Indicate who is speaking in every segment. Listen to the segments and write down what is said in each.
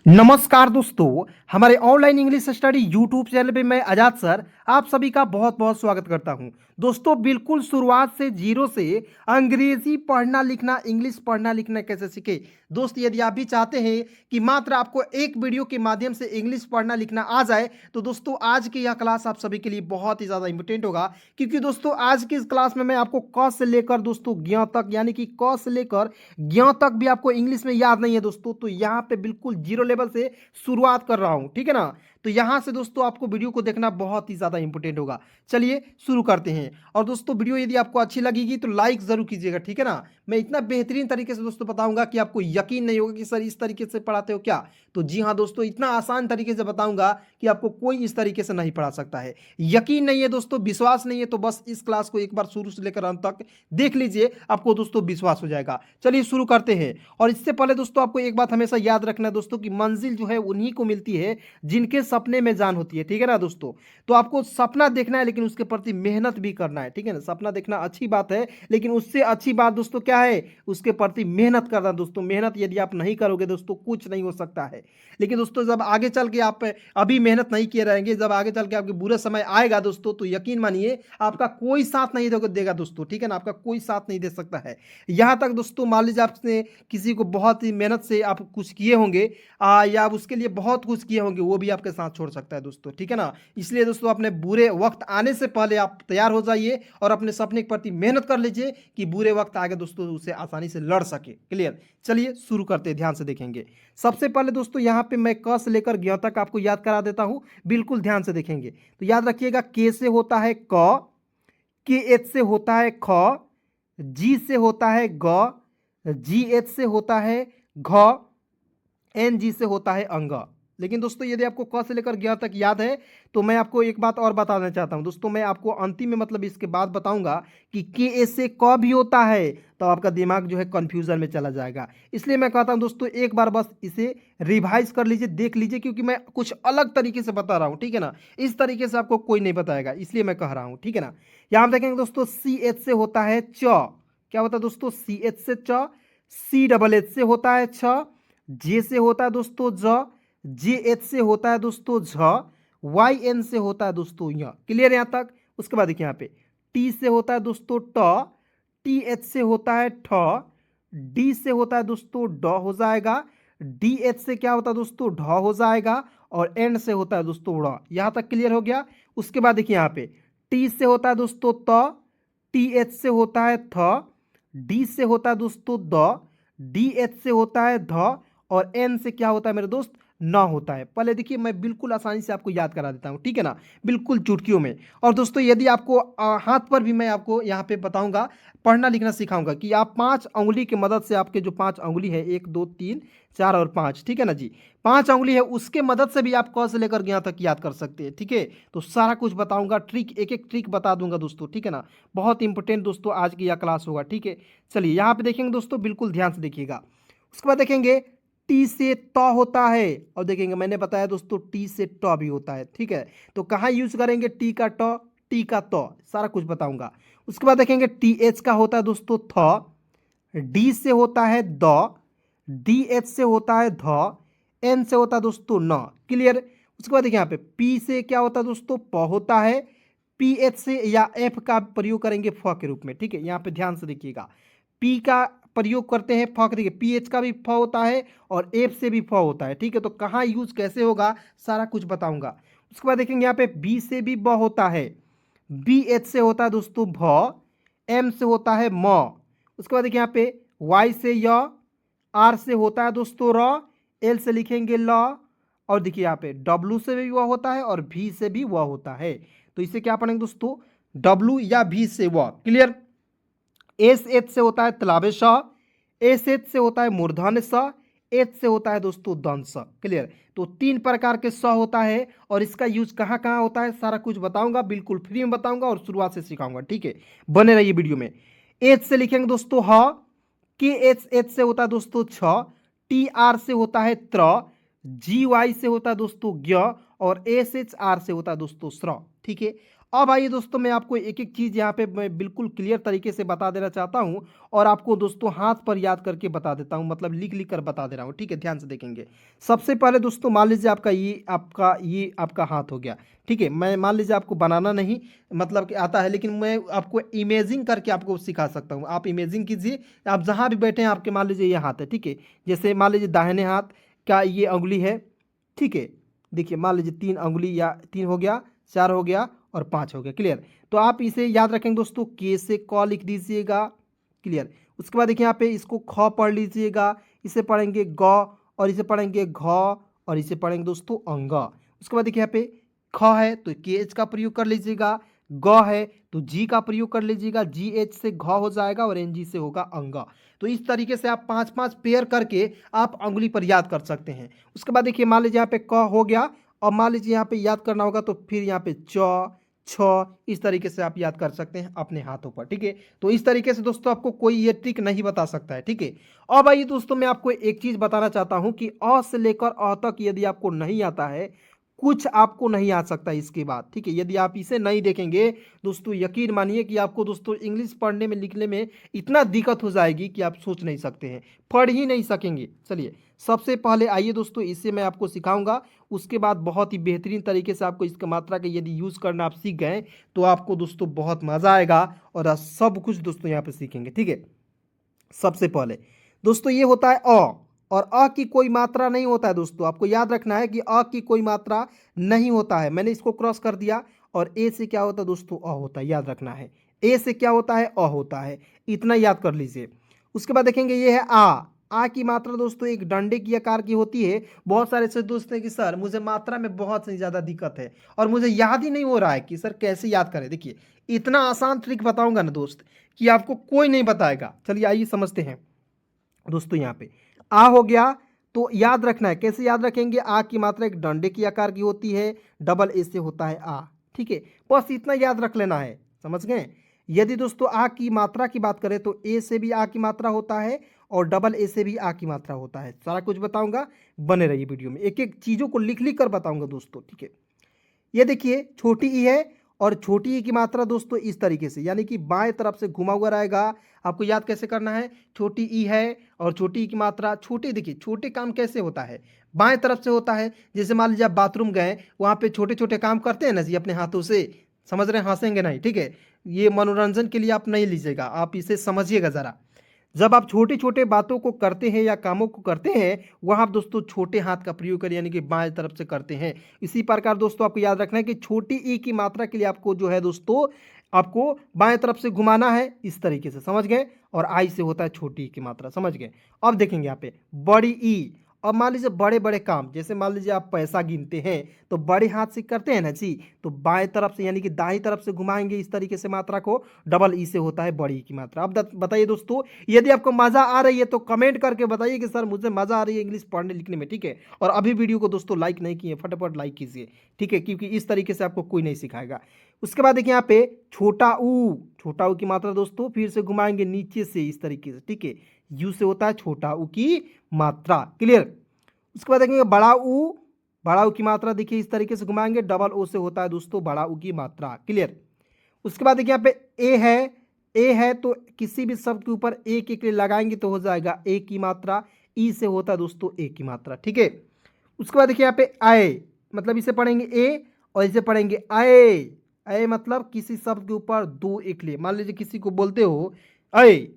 Speaker 1: नमस्कार दोस्तों, हमारे online English study YouTube channel पे मैं आजाद सर आप सभी का बहुत बहुत स्वागत करता हूं। दोस्तों बिल्कुल शुरुआत से जीरो से अंग्रेजी पढ़ना लिखना इंग्लिश पढ़ना लिखना कैसे सीखे। दोस्त यदि आप भी चाहते हैं कि मात्र आपको एक वीडियो के माध्यम से इंग्लिश पढ़ना लिखना आ जाए तो दोस्तों आज की यह क्लास आप सभी के लिए बहुत ही ज़्यादा इंपॉर्टेंट होगा, क्योंकि दोस्तों आज की इस क्लास में मैं आपको क से लेकर दोस्तों ज्ञ तक यानी कि क से लेकर ज्ञ तक भी आपको इंग्लिश में याद नहीं है दोस्तों, तो यहाँ पे बिल्कुल जीरो लेवल से शुरुआत कर रहा हूं, ठीक है ना। तो यहां से दोस्तों आपको वीडियो को देखना बहुत ही ज्यादा इंपॉर्टेंट होगा। चलिए शुरू करते हैं। और दोस्तों वीडियो यदि आपको अच्छी लगेगी तो लाइक जरूर कीजिएगा, ठीक है ना। मैं इतना बेहतरीन तरीके से दोस्तों बताऊंगा कि आपको यकीन नहीं होगा कि सर इस तरीके से पढ़ाते हो क्या। तो जी हाँ दोस्तों, इतना आसान तरीके से बताऊंगा कि आपको कोई इस तरीके से नहीं पढ़ा सकता है। यकीन नहीं है दोस्तों, विश्वास नहीं है तो बस इस क्लास को एक बार शुरू से लेकर अंत तक देख लीजिए, आपको दोस्तों विश्वास हो जाएगा। चलिए शुरू करते हैं। और इससे पहले दोस्तों आपको एक बात हमेशा याद रखना है दोस्तों कि मंजिल जो है उन्हीं को मिलती है जिनके सपने में जान होती है, ठीक है ना दोस्तों। तो आपको सपना देखना है लेकिन उसके प्रति मेहनत भी करना है, ठीक है ना। सपना देखना अच्छी बात है लेकिन उससे अच्छी बात दोस्तों क्या है, उसके प्रति मेहनत करना दोस्तों। मेहनत यदि आप नहीं करोगे दोस्तों कुछ नहीं हो सकता है। लेकिन दोस्तों जब आगे चल के आप अभी मेहनत नहीं किए रहेंगे, जब आगे चल के आपके बुरे समय आएगा दोस्तों तो यकीन मानिए आपका कोई साथ नहीं देगा दोस्तों, ठीक है ना। आपका कोई साथ नहीं दे सकता है। यहाँ तक दोस्तों मान लीजिए आपने किसी को बहुत ही मेहनत से आप कुछ किए होंगे या आप उसके लिए बहुत कुछ किए होंगे, वो भी आपके साथ छोड़ सकता है दोस्तों, ठीक है ना। इसलिए दोस्तों अपने बुरे वक्त आने से पहले आप तैयार हो जाइए और अपने सपने के प्रति मेहनत कर लीजिए कि बुरे वक्त आगे दोस्तों उसे आसानी से लड़ सके। क्लियर। चलिए शुरू करते हैं, ध्यान से देखेंगे। सबसे पहले दोस्तों यहाँ पे मैं क से लेकर ज्ञ तक आपको याद करा देता हूं, बिल्कुल ध्यान से देखेंगे। तो याद रखिएगा, के से होता है क, के एच से होता है ख, जी से होता है ग, जी एच से होता है घ, एन जी से होता है अंग। लेकिन दोस्तों यदि आपको क से लेकर ज्ञ तक याद है तो मैं आपको एक बात और बताना चाहता हूं दोस्तों। मैं आपको अंतिम में मतलब इसके बाद बताऊंगा कि के ए से क भी होता है, तो आपका दिमाग जो है कंफ्यूजन में चला जाएगा। इसलिए मैं कहता हूं दोस्तों एक बार बस इसे रिवाइज कर लीजिए, देख लीजिए, क्योंकि मैं कुछ अलग तरीके से बता रहा हूं, ठीक है ना। इस तरीके से आपको कोई नहीं बताएगा, इसलिए मैं कह रहा हूं, ठीक है ना। यहां देखेंगे दोस्तों सी एच से होता है च। क्या होता है दोस्तों, सी एच से च। सी डबल एच से होता है छ। जे से होता है दोस्तों ज। जे एच से होता है दोस्तों झ। वाई एन से होता है दोस्तों य। क्लियर यहां तक। उसके बाद देखिए यहाँ पे टी से होता है दोस्तों ट। टी एच से होता है ठ। डी से होता है दोस्तों ड हो जाएगा। डी एच से क्या होता है दोस्तों ढ हो जाएगा। और एंड से होता है दोस्तों ड़। यहां तक क्लियर हो गया। उसके बाद देखिए यहाँ पे टी से होता है दोस्तों त। टी एच से होता है थ। डी से होता है दोस्तों द। डी एच से होता है ध। और एन से क्या होता है मेरे दोस्त, न होता है। पहले देखिए मैं बिल्कुल आसानी से आपको याद करा देता हूं, ठीक है ना, बिल्कुल चुटकियों में। और दोस्तों यदि आपको हाथ पर भी मैं आपको यहाँ पे बताऊंगा, पढ़ना लिखना सिखाऊंगा कि आप 5 अंगुली की मदद से, आपके जो 5 अंगुली है 1 2 3 4 और 5, ठीक है ना जी, 5 अंगुली है उसके मदद से भी आप क से लेकर यहाँ तक याद कर सकते हैं, ठीक है। तो सारा कुछ बताऊंगा, ट्रिक एक एक ट्रिक बता दूंगा दोस्तों, ठीक है ना। बहुत इंपॉर्टेंट दोस्तों आज की यह क्लास होगा, ठीक है। चलिए यहाँ पे देखेंगे दोस्तों, बिल्कुल ध्यान से देखिएगा। उसके बाद देखेंगे टी से त होता है, और देखेंगे मैंने बताया दोस्तों टी से ट भी होता है, ठीक है। तो कहाँ यूज करेंगे टी का ट, टी का त, सारा कुछ बताऊंगा। उसके बाद देखेंगे टी एच का होता है दोस्तों थ। डी से होता है द। डी एच से होता है ध। एन से होता है दोस्तों न। क्लियर। उसके बाद देखिए यहाँ पे पी से क्या होता है दोस्तों प होता है। पी एच से या एफ का प्रयोग करेंगे फ के रूप में, ठीक है। यहाँ पे ध्यान से देखिएगा, पी का प्रयोग करते हैं फ, देखिए पी एच का भी फ होता है और एफ से भी फ होता है, ठीक है। तो कहाँ यूज कैसे होगा सारा कुछ बताऊंगा। उसके बाद देखेंगे यहाँ पे बी से भी ब होता है। बी एच से होता है दोस्तों भ। एम से होता है म। उसके बाद देखिए यहाँ पे वाई से य। आर से होता है दोस्तों र। एल से लिखेंगे ल। और देखिए यहाँ पे डब्लू से भी वह होता है और भी से भी वह होता है। तो इसे क्या पढ़ेंगे दोस्तों, डब्लू या भी से वह। क्लियर। एस एच से होता है तलाबे श। एस एच से होता है मूर्धन्य स। एच से होता है दोस्तों दंत स। क्लियर। तो 3 प्रकार के स होता है और इसका यूज कहाँ कहाँ होता है सारा कुछ बताऊंगा, बिल्कुल फ्री में बताऊंगा और शुरुआत से सिखाऊंगा, ठीक है। बने रहिए वीडियो में। एच से लिखेंगे दोस्तों ह। के एच एच से होता है दोस्तों छ। टी आर से होता है त्र। जी वाई से होता है दोस्तों ज्ञ। और एस एच आर से होता है दोस्तों स्र, ठीक है। अब आइए दोस्तों, मैं आपको एक-एक चीज़ यहाँ पे मैं बिल्कुल क्लियर तरीके से बता देना चाहता हूँ और आपको दोस्तों हाथ पर याद करके बता देता हूँ, मतलब लिख-लिख कर बता दे रहा हूँ, ठीक है? ध्यान से देखेंगे। सबसे पहले दोस्तों मान लीजिए आपका हाथ हो गया, ठीक है? मैं मान लीजिए आपको बनाना नहीं मतलब कि आता है, लेकिन मैं आपको इमेजिंग करके आपको सिखा सकता हूँ। आप इमेजिंग कीजिए, आप जहाँ भी बैठे हैं आपके मान लीजिए ये हाथ है, ठीक है? जैसे मान लीजिए दाहिने हाथ का ये उँगली है, ठीक है? देखिए मान लीजिए 3 उँगली या 3 हो गया, 4 हो गया और 5 हो गया, क्लियर? तो आप इसे याद रखेंगे दोस्तों, के से क लिख दीजिएगा, क्लियर? उसके बाद देखिए यहाँ पे इसको ख पढ़ लीजिएगा, इसे पढ़ेंगे ग और इसे पढ़ेंगे घ और इसे पढ़ेंगे दोस्तों अंग। उसके बाद देखिए यहाँ पे ख है तो के एच का प्रयोग कर लीजिएगा, ग है तो जी का प्रयोग कर लीजिएगा, जी एच से घ हो जाएगा और एन जी से होगा अंग। तो इस तरीके से आप 5-5 पेयर करके आप अंगुली पर याद कर सकते हैं। उसके बाद देखिए मान लीजिए यहाँ पे क हो गया और मान लीजिए यहाँ पे याद करना होगा तो फिर यहाँ पे च, छ, इस तरीके से आप याद कर सकते हैं अपने हाथों पर, ठीक है? तो इस तरीके से दोस्तों आपको कोई ये ट्रिक नहीं बता सकता है, ठीक है? अब आइए दोस्तों, मैं आपको एक चीज़ बताना चाहता हूँ कि अ से लेकर अ तक यदि आपको नहीं आता है, कुछ आपको नहीं आ सकता इसके बाद, ठीक है? यदि आप इसे नहीं देखेंगे दोस्तों, यकीन मानिए कि आपको दोस्तों इंग्लिश पढ़ने में, लिखने में इतना दिक्कत हो जाएगी कि आप सोच नहीं सकते हैं, पढ़ ही नहीं सकेंगे। चलिए, सबसे पहले आइए दोस्तों, इसे मैं आपको सिखाऊँगा, उसके बाद बहुत ही बेहतरीन तरीके से आपको इसका मात्रा का यदि यूज़ करना आप सीख गए, तो आपको दोस्तों बहुत मज़ा आएगा और आप सब कुछ दोस्तों यहाँ पे सीखेंगे, ठीक है? सबसे पहले दोस्तों ये होता है अ, और अ की कोई मात्रा नहीं होता है दोस्तों, आपको याद रखना है कि अ की कोई मात्रा नहीं होता है। मैंने इसको क्रॉस कर दिया और ए से क्या होता है दोस्तों, अ होता है, याद रखना है। ए से क्या होता है, अ होता है, इतना याद कर लीजिए। उसके बाद देखेंगे ये है आ की मात्रा दोस्तों एक डंडे की आकार की होती है। बहुत सारे ऐसे दोस्त हैं कि सर मुझे मात्रा में बहुत ही ज़्यादा दिक्कत है और मुझे याद ही नहीं हो रहा है कि सर कैसे याद करें। देखिए इतना आसान ट्रिक बताऊंगा ना दोस्त कि आपको कोई नहीं बताएगा। चलिए आइए समझते हैं दोस्तों। यहाँ पे आ हो गया तो याद रखना है, कैसे याद रखेंगे, आ की मात्रा एक डंडे की आकार की होती है, डबल ए से होता है आ, ठीक है? बस इतना याद रख लेना है, समझ गए? यदि दोस्तों आ की मात्रा की बात करें तो ए से भी आ की मात्रा होता है और डबल ए से भी आ की मात्रा होता है। सारा कुछ बताऊंगा, बने रहिए वीडियो में, एक एक चीज़ों को लिख लिख कर बताऊंगा दोस्तों, ठीक है? ये देखिए छोटी ई है और छोटी ई की मात्रा दोस्तों इस तरीके से, यानी कि बाएं तरफ से घुमा हुआ रहेगा। आपको याद कैसे करना है, छोटी ई है और छोटी ई की मात्रा छोटे, देखिए छोटे काम कैसे होता है, बाएं तरफ से होता है। जैसे मान लीजिए आप बाथरूम गए, वहाँ पे छोटे छोटे काम करते हैं ना जी अपने हाथों से, समझ रहे हैं, हंसेंगे नहीं, ठीक है? ये मनोरंजन के लिए आप नहीं लीजिएगा, आप इसे समझिएगा ज़रा। जब आप छोटे-छोटे बातों को करते हैं या कामों को करते हैं, वहाँ आप दोस्तों छोटे हाथ का प्रयोग करें, यानी कि बाएँ तरफ से करते हैं। इसी प्रकार दोस्तों आपको याद रखना है कि छोटी ई की मात्रा के लिए आपको जो है दोस्तों, आपको बाएँ तरफ से घुमाना है इस तरीके से, समझ गए? और आई से होता है छोटी ई की मात्रा, समझ गए? अब देखेंगे यहाँ पे बड़ी ई। अब मान लीजिए बड़े-बड़े काम, जैसे मान लीजिए आप पैसा गिनते हैं, तो बड़े हाथ से करते हैं ना जी, तो बाएँ तरफ से यानी कि दाईं तरफ से घुमाएँगे इस तरीके से मात्रा को, डबल ई से होता है बड़ी ई की मात्रा। अब बताइए दोस्तों, यदि आपको मज़ा आ रही है तो कमेंट करके बताइए कि सर मुझे मज़ा आ रही है इंग्लिश पढ़ने लिखने में, ठीक है? और अभी वीडियो को दोस्तों लाइक नहीं किए, फटाफट लाइक कीजिए, ठीक है? क्योंकि इस तरीके से आपको कोई नहीं सिखाएगा। उसके बाद देखिए यहाँ पे छोटा ऊ की मात्रा दोस्तों फिर से घुमाएंगे नीचे से इस तरीके से, ठीक है? यू से होता है छोटा ऊ की मात्रा, क्लियर? उसके बाद देखेंगे बड़ा ऊ की मात्रा देखिए इस तरीके से घुमाएंगे, डबल ओ से होता है दोस्तों बड़ा ऊ की मात्रा, क्लियर? उसके बाद देखिए यहाँ पे ए है तो किसी भी शब्द के ऊपर एक एक लगाएंगे तो हो जाएगा ए की मात्रा, ई से होता है दोस्तों ए की मात्रा, ठीक है? उसके बाद देखिए यहाँ पे आए, मतलब इसे पढ़ेंगे ए और इसे पढ़ेंगे आए। आए मतलब किसी शब्द के ऊपर दो एक ले, मान लीजिए किसी को बोलते हो अय,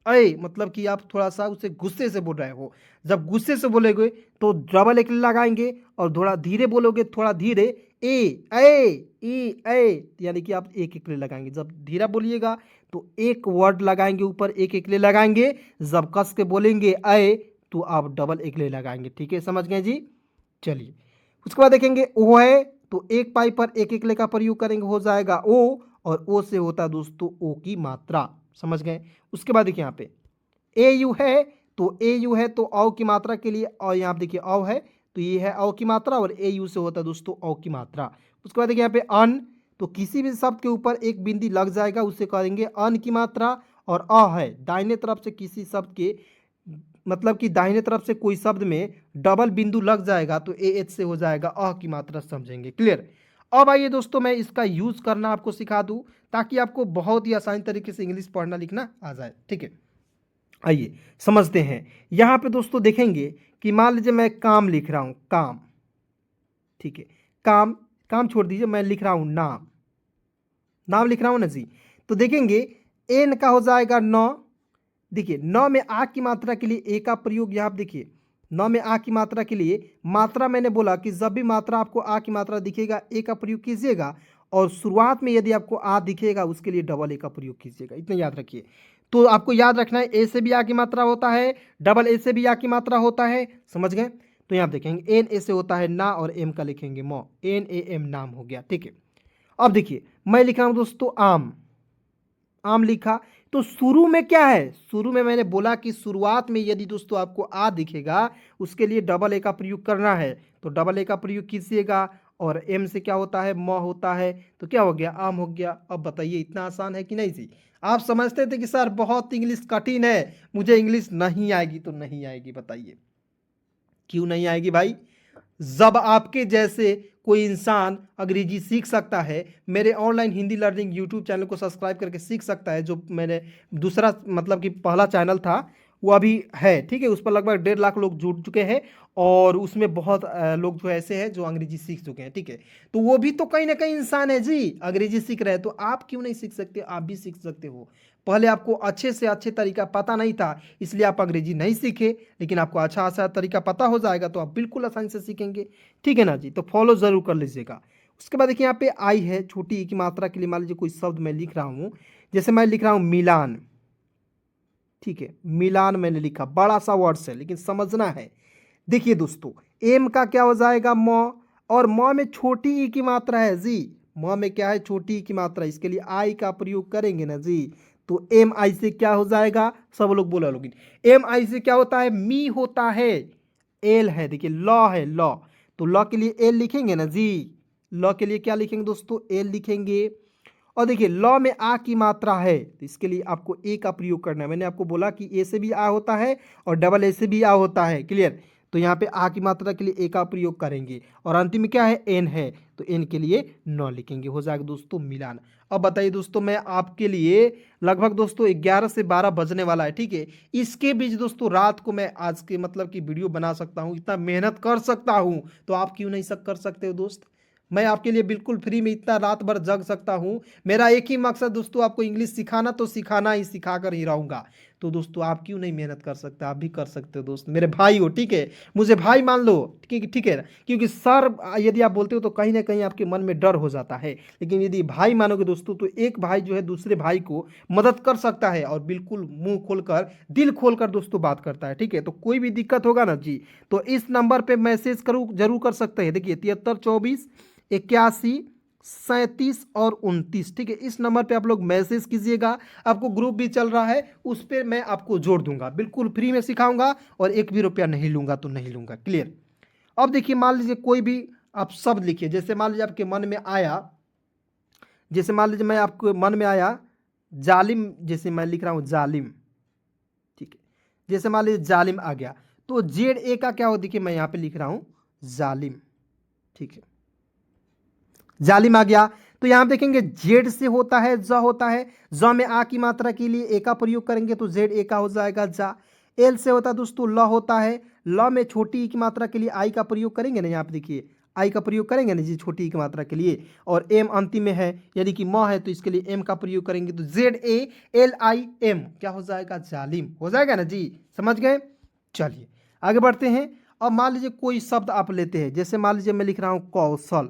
Speaker 1: अय मतलब कि आप थोड़ा सा उसे गुस्से से बोल रहे हो। जब गुस्से से बोलेगे तो डबल एक लगाएंगे और थोड़ा धीरे बोलोगे, थोड़ा धीरे ए ए ई ए, यानी कि आप एक एक ले लगाएंगे। जब धीरा बोलिएगा तो एक वर्ड लगाएंगे ऊपर एक एक ले लगाएंगे, जब कस के बोलेंगे अय तो आप डबल एक ले लगाएंगे, ठीक है? समझ गए जी? चलिए उसके बाद देखेंगे ओ है तो एक पाई पर एक एक ले का प्रयोग करेंगे, हो जाएगा ओ और ओ से होता है दोस्तों ओ की मात्रा, समझ गए? उसके बाद देखिए यहाँ पे ए यू है तो ए यू है तो औ की मात्रा के लिए, और यहाँ पे देखिए औ है तो ये है औ की मात्रा और ए यू से होता है दोस्तों औ की मात्रा। उसके बाद देखिए यहाँ पे अन, तो किसी भी शब्द के ऊपर एक बिंदी लग जाएगा उसे करेंगे अन की मात्रा। और अ है दाहिने तरफ से किसी शब्द के, मतलब कि दाहिने तरफ से कोई शब्द में डबल बिंदु लग जाएगा तो ए एच से हो जाएगा अ की मात्रा, समझेंगे, क्लियर? अब आइए दोस्तों मैं इसका यूज़ करना आपको सिखा दूं ताकि आपको बहुत ही आसान तरीके से इंग्लिश पढ़ना लिखना आ जाए। ठीक है, आइए समझते हैं। यहाँ पे दोस्तों देखेंगे कि मान लीजिए मैं काम लिख रहा हूँ, काम। ठीक है, काम, काम छोड़ दीजिए, मैं लिख रहा हूँ नाम, नाम लिख रहा हूँ ना जी। तो देखेंगे एन का हो जाएगा नौ। देखिए नौ में आ की मात्रा के लिए ए का प्रयोग, यहाँ आप देखिए नौ में आ की मात्रा के लिए मात्रा मैंने बोला कि जब भी मात्रा आपको आ की मात्रा दिखेगा ए का प्रयोग कीजिएगा, और शुरुआत में यदि आपको आ दिखेगा उसके लिए डबल ए का प्रयोग कीजिएगा, इतना याद रखिए। तो आपको याद रखना है ए से भी आ की मात्रा होता है, डबल ए से भी आ की मात्रा होता है, समझ गए। तो यहाँ देखेंगे एन ए से होता है ना, और एम का लिखेंगे मो, एन ए एम नाम हो गया। ठीक है, अब देखिए मैं लिख रहा हूँ दोस्तों आम, आम लिखा। तो शुरू में क्या है, शुरू में मैंने बोला कि शुरुआत में यदि दोस्तों आपको आ दिखेगा उसके लिए डबल ए का प्रयोग करना है, तो डबल ए का प्रयोग कीजिएगा। और एम से क्या होता है, म होता है, तो क्या हो गया, आम हो गया। अब बताइए इतना आसान है कि नहीं जी। आप समझते थे कि सर बहुत इंग्लिश कठिन है, मुझे इंग्लिश नहीं आएगी, तो नहीं आएगी। बताइए क्यों नहीं आएगी भाई। जब आपके जैसे कोई इंसान अंग्रेजी सीख सकता है, मेरे online Hindi learning YouTube channel को सब्सक्राइब करके सीख सकता है, जो मैंने दूसरा मतलब कि पहला चैनल था वो अभी है, ठीक है, उस पर लगभग 1.5 लाख लोग जुड़ चुके हैं, और उसमें बहुत लोग जो ऐसे हैं जो अंग्रेजी सीख चुके हैं। ठीक है, तो वो भी तो कहीं ना कहीं इंसान है जी, अंग्रेजी सीख रहे हैं, तो आप क्यों नहीं सीख सकते, आप भी सीख सकते हो। पहले आपको अच्छे से अच्छे तरीका पता नहीं था इसलिए आप अंग्रेजी नहीं सीखे, लेकिन आपको अच्छा अच्छा तरीका पता हो जाएगा तो आप बिल्कुल आसानी से सीखेंगे। ठीक है ना जी, तो फॉलो ज़रूर कर लीजिएगा। उसके बाद देखिए यहाँ पे आई है, छोटी ई की मात्रा के लिए मान लीजिए कोई शब्द मैं लिख रहा हूँ, जैसे मैं लिख रहा हूँ मिलान। ठीक है, मिलान मैंने लिखा, बड़ा सा वर्ड्स है लेकिन समझना है। देखिए दोस्तों एम का क्या हो जाएगा, म, और म में छोटी ई की मात्रा है जी, म में क्या है, छोटी ई की मात्रा, इसके लिए आई का प्रयोग करेंगे ना जी। तो एम आई से क्या हो जाएगा, सब लोग बोला लोग, एम आई से क्या होता है, मी होता है, एल है, देखिए लॉ है, लॉ, तो लॉ के लिए एल लिखेंगे ना जी। लॉ के लिए क्या लिखेंगे दोस्तों, एल लिखेंगे। और देखिए लॉ में आ की मात्रा है तो इसके लिए आपको ए का प्रयोग करना है। मैंने आपको बोला कि ए से भी आ होता है और डबल ए से भी आ होता है, क्लियर। तो यहाँ पे आ की मात्रा के लिए ए का प्रयोग करेंगे, और अंतिम में क्या है, एन है, तो एन के लिए नौ लिखेंगे, हो जाएगा दोस्तों मिलान। अब बताइए दोस्तों मैं आपके लिए लगभग दोस्तों 11 से 12 बजने वाला है, ठीक है, इसके बीच दोस्तों रात को मैं आज के मतलब की वीडियो बना सकता हूँ, इतना मेहनत कर सकता हूँ, तो आप क्यों नहीं सब कर सकते हो दोस्त। मैं आपके लिए बिल्कुल फ्री में इतना रात भर जग सकता हूँ। मेरा एक ही मकसद दोस्तों आपको इंग्लिश सिखाना, तो सिखाना ही, सिखा कर ही रहूँगा। तो दोस्तों आप क्यों नहीं मेहनत कर सकते, आप भी कर सकते हो दोस्त, मेरे भाई हो, ठीक है, मुझे भाई मान लो, ठीक है ना? क्योंकि सर यदि आप बोलते हो तो कहीं ना कहीं आपके मन में डर हो जाता है, लेकिन यदि भाई मानोगे दोस्तों तो एक भाई जो है दूसरे भाई को मदद कर सकता है, और बिल्कुल मुंह खोलकर दिल खोलकर दोस्तों बात करता है। ठीक है, तो कोई भी दिक्कत होगा ना जी तो इस नंबर पर मैसेज करूँ जरूर कर सकते हैं। देखिए 7324 81 37 और 29, ठीक है, इस नंबर पे आप लोग मैसेज कीजिएगा। आपको ग्रुप भी चल रहा है, उस पर मैं आपको जोड़ दूंगा, बिल्कुल फ्री में सिखाऊंगा, और 1 भी रुपया नहीं लूंगा, तो नहीं लूंगा, क्लियर। अब देखिए मान लीजिए कोई भी आप शब्द लिखिए, जैसे मान लीजिए आपके मन में आया, जैसे मान लीजिए मैं आपको मन में आया जालिम, जैसे मैं लिख रहा हूँ जालिम। ठीक है, जैसे मान लीजिए जालिम आ गया, तो जेड ए का क्या हो, देखिए मैं यहाँ पे लिख रहा हूँ जालिम। ठीक है, जालिम आ गया, तो यहां देखेंगे जेड से होता है, ज होता है, ज में आ की मात्रा के लिए ए का प्रयोग करेंगे तो जेड ए का हो जाएगा जा। एल से होता है दोस्तों ल होता है, ल में छोटी ई की मात्रा के लिए आई का प्रयोग करेंगे ना, यहाँ पे देखिए आई का प्रयोग करेंगे ना जी छोटी ई की मात्रा के लिए, और एम अंतिम में है, यदि कि म है तो इसके लिए एम का प्रयोग करेंगे, तो Z A L I am क्या हो जाएगा, जालिम हो जाएगा ना जी, समझ गए। चलिए आगे बढ़ते हैं। अब मान लीजिए कोई शब्द आप लेते हैं, जैसे मान लीजिए मैं लिख रहा हूँ कौशल।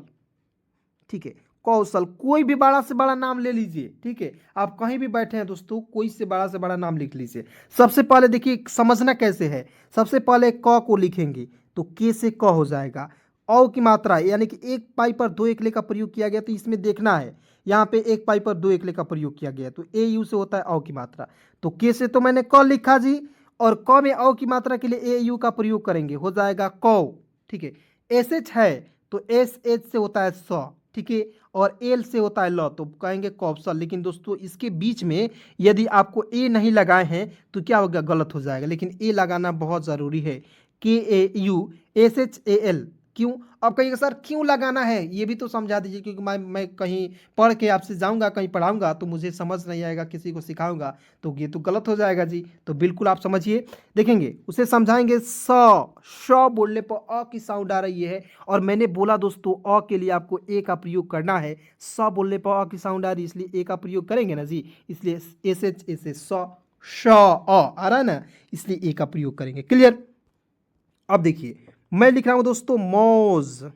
Speaker 1: ठीक है, कौशल, कोई भी बड़ा से बड़ा नाम ले लीजिए, ठीक है, आप कहीं भी बैठे हैं दोस्तों, कोई से बड़ा नाम लिख लीजिए। सबसे पहले देखिए समझना कैसे है, सबसे पहले क को लिखेंगे तो के से क हो जाएगा, औ की मात्रा यानी कि एक पाई पर दो एकले का प्रयोग किया गया, तो इसमें देखना है यहाँ पे एक पाई पर दो एकले का प्रयोग किया गया, तो ए यू से होता है औ की मात्रा, तो के से तो मैंने क लिखा जी, और क में औ की मात्रा के लिए ए यू का प्रयोग करेंगे, हो जाएगा कौ। ठीक है, एस एच है तो एस एच से होता है स, ठीक है, और एल से होता है ल, तो कहेंगे कौशल। लेकिन दोस्तों इसके बीच में यदि आपको ए नहीं लगाए हैं तो क्या होगा, गलत हो जाएगा, लेकिन ए लगाना बहुत ज़रूरी है, के A U S H A L, क्यों? अब कहिएगा सर क्यों लगाना है ये भी तो समझा दीजिए, क्योंकि मैं कहीं पढ़ के आपसे जाऊंगा, कहीं पढ़ाऊंगा तो मुझे समझ नहीं आएगा, किसी को सिखाऊंगा तो ये तो गलत हो जाएगा जी। तो बिल्कुल आप समझिए, देखेंगे उसे समझाएंगे। श बोलने पर अ की साउंड आ रही है, और मैंने बोला दोस्तों अ के लिए आपको ए का प्रयोग करना है। स बोलने पर अ की साउंड आ रही है, इसलिए ए का प्रयोग करेंगे ना जी। इसलिए एस एच ए से श आ रहा है ना, इसलिए ए का प्रयोग करेंगे। क्लियर? अब देखिए मैं लिख रहा हूं दोस्तों मौज।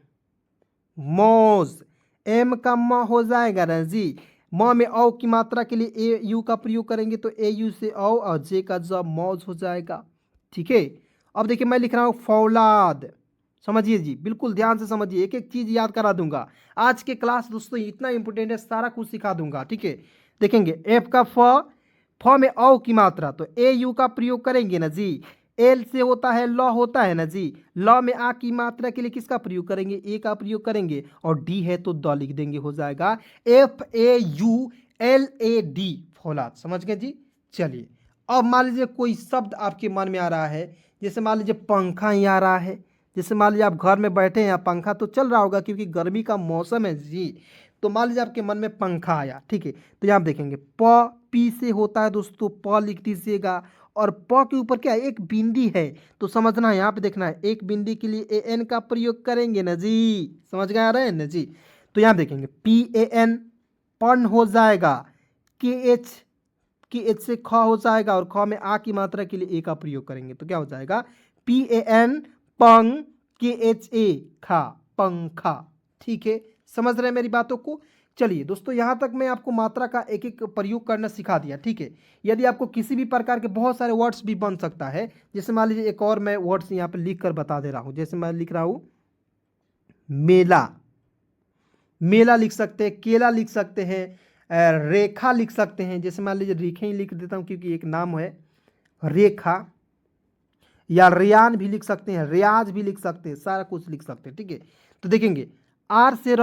Speaker 1: मौज, एम का म हो जाएगा ना जी। म में औ की मात्रा के लिए ए यू का प्रयोग करेंगे तो ए यू से औ, और जे का ज मौज हो जाएगा। ठीक है। अब देखिए मैं लिख रहा हूं फौलाद। समझिए जी, बिल्कुल ध्यान से समझिए, एक एक चीज याद करा दूंगा। आज के क्लास दोस्तों इतना इंपॉर्टेंट है, सारा कुछ सिखा दूंगा। ठीक है। देखेंगे एफ का फ में औ की मात्रा तो ए यू का प्रयोग करेंगे ना जी। एल से होता है ल होता है ना जी। ल में आ की मात्रा के लिए किसका प्रयोग करेंगे? ए का प्रयोग करेंगे, और डी है तो द लिख देंगे, हो जाएगा FAULAD फौलाद। समझ गए जी? चलिए अब मान लीजिए कोई शब्द आपके मन में आ रहा है, जैसे मान लीजिए पंखा ही आ रहा है। जैसे मान लीजिए आप घर में बैठे हैं, पंखा तो चल रहा होगा क्योंकि गर्मी का मौसम है जी। तो मान लीजिए आपके मन में पंखा आया, ठीक है। तो यहाँ आप देखेंगे पी से होता है दोस्तों, प लिख दीजिएगा, और प के ऊपर क्या है? एक बिंदी है। तो समझना है, यहाँ पे देखना है, एक बिंदी के लिए ए एन का प्रयोग करेंगे ना जी। समझ गए आ रहे हैं ना जी? तो यहाँ देखेंगे PAN पन हो जाएगा। के एच से ख हो जाएगा, और ख में आ की मात्रा के लिए ए का प्रयोग करेंगे तो क्या हो जाएगा? PAN पंग, KHA खा, पंखा। ठीक है, समझ रहे हैं मेरी बातों को? चलिए दोस्तों यहाँ तक मैं आपको मात्रा का एक एक प्रयोग करना सिखा दिया। ठीक है। यदि आपको किसी भी प्रकार के बहुत सारे वर्ड्स भी बन सकता है, जैसे मान लीजिए एक और मैं वर्ड्स यहाँ पे लिख कर बता दे रहा हूँ। जैसे मैं लिख रहा हूँ मेला, मेला लिख सकते हैं, केला लिख सकते हैं, रेखा लिख सकते हैं। जैसे मान लीजिए रेखे ही लिख देता हूँ क्योंकि एक नाम है रेखा, या रियान भी लिख सकते हैं, रियाज भी लिख सकते हैं, सारा कुछ लिख सकते हैं। ठीक है। तो देखेंगे आर से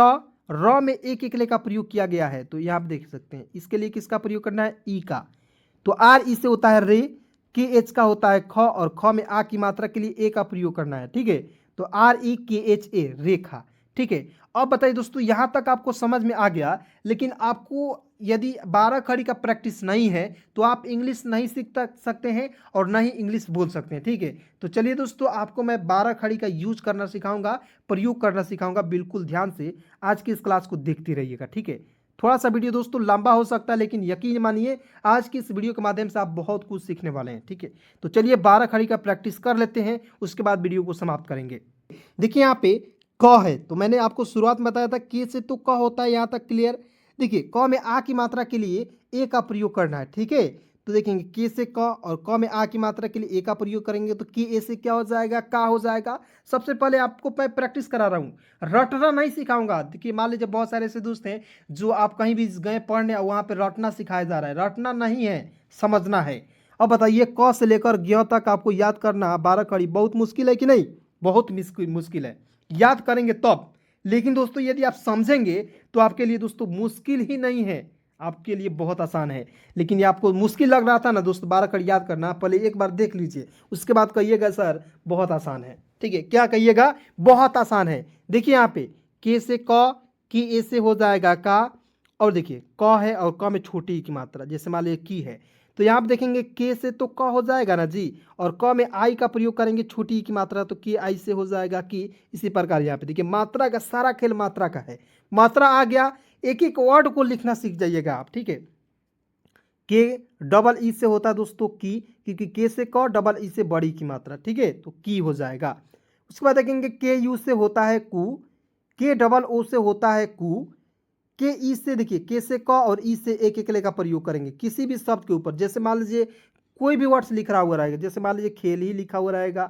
Speaker 1: र में एक एकले का प्रयोग किया गया है, तो यहाँ आप देख सकते हैं। इसके लिए किसका प्रयोग करना है? ई का। तो आर ई से होता है रे, के एच का होता है ख, और ख में आ की मात्रा के लिए ए का प्रयोग करना है। ठीक है। तो REKHA रेखा। ठीक है। अब बताइए दोस्तों यहाँ तक आपको समझ में आ गया, लेकिन आपको यदि 12 खड़ी का प्रैक्टिस नहीं है तो आप इंग्लिश नहीं सीख सकते हैं और ना ही इंग्लिश बोल सकते हैं। ठीक है। तो चलिए दोस्तों आपको मैं 12 खड़ी का यूज करना सिखाऊंगा, प्रयोग करना सिखाऊंगा। बिल्कुल ध्यान से आज की इस क्लास को देखते रहिएगा। ठीक है। थोड़ा सा वीडियो दोस्तों लंबा हो सकता है, लेकिन यकीन मानिए आज की इस वीडियो के माध्यम से आप बहुत कुछ सीखने वाले हैं। ठीक है। तो चलिए 12 खड़ी का प्रैक्टिस कर लेते हैं, उसके बाद वीडियो को समाप्त करेंगे। देखिए यहाँ पे क है, तो मैंने आपको शुरुआत में बताया था के से तो क होता है, यहाँ तक क्लियर। देखिए क में आ की मात्रा के लिए ए का प्रयोग करना है। ठीक है। तो देखेंगे के से क, और क में आ की मात्रा के लिए ए का प्रयोग करेंगे तो के ए से क्या हो जाएगा? का हो जाएगा। सबसे पहले आपको मैं प्रैक्टिस करा रहा हूँ, रटना नहीं सिखाऊंगा। देखिए मान लीजिए बहुत सारे ऐसे दोस्त हैं जो आप कहीं भी गए पढ़ने और वहाँ पे रटना सिखाया जा रहा है, रटना नहीं है, समझना है। अब बताइए क से लेकर ज्ञ तक आपको याद करना 12 कड़ी बहुत मुश्किल है कि नहीं? बहुत मुश्किल है, याद करेंगे तब। लेकिन दोस्तों यदि आप समझेंगे तो आपके लिए दोस्तों मुश्किल ही नहीं है, आपके लिए बहुत आसान है। लेकिन ये आपको मुश्किल लग रहा था ना दोस्तों 12 कड़ी याद करना, पहले एक बार देख लीजिए, उसके बाद कहिएगा सर बहुत आसान है। ठीक है, क्या कहिएगा? बहुत आसान है। देखिए यहाँ पे के से क, की ए से हो जाएगा का, और देखिए क है और क में छोटी की मात्रा, जैसे मान लीजिए की है, तो यहाँ आप देखेंगे के से तो क हो जाएगा ना जी, और क में आई का प्रयोग करेंगे छोटी की मात्रा, तो के आई से हो जाएगा की। इसी प्रकार यहाँ पे देखिए मात्रा का सारा खेल मात्रा का है। मात्रा आ गया, एक एक वर्ड को लिखना सीख जाइएगा आप। ठीक है। के डबल ई से होता है दोस्तों की, क्योंकि के से क, डबल ई से बड़ी की मात्रा। ठीक है। तो की हो जाएगा। उसके बाद देखेंगे के यू से होता है कु, के डबल ओ से होता है कु, के ई से देखिए के से क और ई से एक एकले का प्रयोग करेंगे किसी भी शब्द के ऊपर। जैसे मान लीजिए कोई भी वर्ड्स लिख रहा हुआ रहेगा, जैसे मान लीजिए खेल ही लिखा हुआ रहेगा,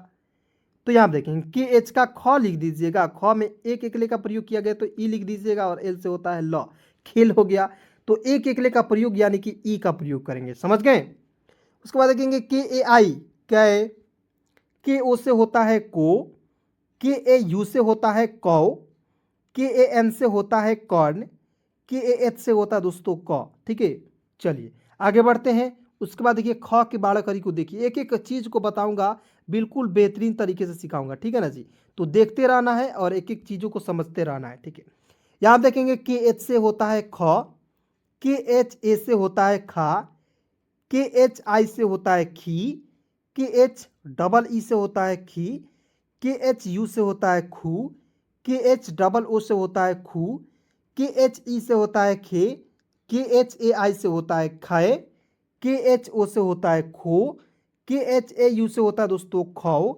Speaker 1: तो यहाँ देखेंगे के एच का ख लिख दीजिएगा, ख में एक एकले का प्रयोग किया गया तो ई लिख दीजिएगा, और एल से होता है ल, खेल हो गया। तो एक एकले का प्रयोग यानी कि ई का प्रयोग करेंगे, समझ गए। उसके बाद देखेंगे के ए आई कै, के ओ से होता है को, के ए यू से होता है कौ, के ए एन से होता है कर्ण, के ए एच से होता है दोस्तों क। ठीक है। चलिए आगे बढ़ते हैं। उसके बाद देखिए ख के 12 कड़ी को देखिए, एक एक चीज को बताऊंगा, बिल्कुल बेहतरीन तरीके से सिखाऊंगा, ठीक है ना जी। तो देखते रहना है और एक एक चीज़ों को समझते रहना है, ठीक है। यहाँ देखेंगे के एच से होता है ख, के एच ए से होता है खा, के एच आई से होता है खी, के एच डबल ई से होता है खी, के एच यू से होता है खू, के एच डबल ओ से होता है खू, के एच ई से होता है खे, के एच ए आई से होता है खय, के एच ओ से होता है खो, के एच ए यू से होता है दोस्तों खौ,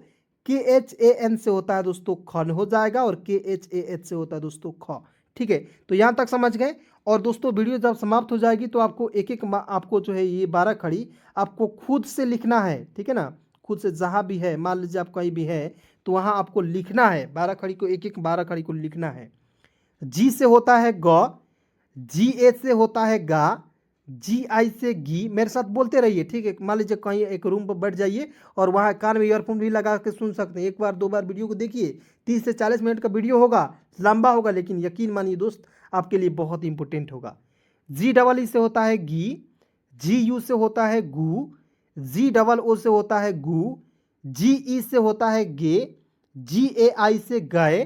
Speaker 1: के एच ए एन से होता है दोस्तों खन हो जाएगा, और के एच ए एच से होता है दोस्तों ख, ठीक है। तो यहाँ तक समझ गए। और दोस्तों वीडियो जब समाप्त हो जाएगी तो आपको एक एक आपको जो है ये 12 खड़ी आपको खुद से लिखना है, ठीक है ना। खुद से जहाँ भी है, मान लीजिए आप कहीं भी है तो वहाँ आपको लिखना है 12 खड़ी को, एक एक 12 खड़ी को लिखना है। जी से होता है ग, जी ए से होता है गा, जी आई से घी। मेरे साथ बोलते रहिए, ठीक है। मान लीजिए कहीं एक रूम पर बैठ जाइए और वहाँ कान में ईयरफोन भी लगा के सुन सकते हैं। एक बार दो बार वीडियो को देखिए, 30 से 40 मिनट का वीडियो होगा, लंबा होगा, लेकिन यकीन मानिए दोस्त आपके लिए बहुत इंपॉर्टेंट होगा। जी डबल ई से होता है घी, जी यू से होता है गू, जी डबल ओ से होता है गू, जी ई से होता है गे, जी ए आई से गए।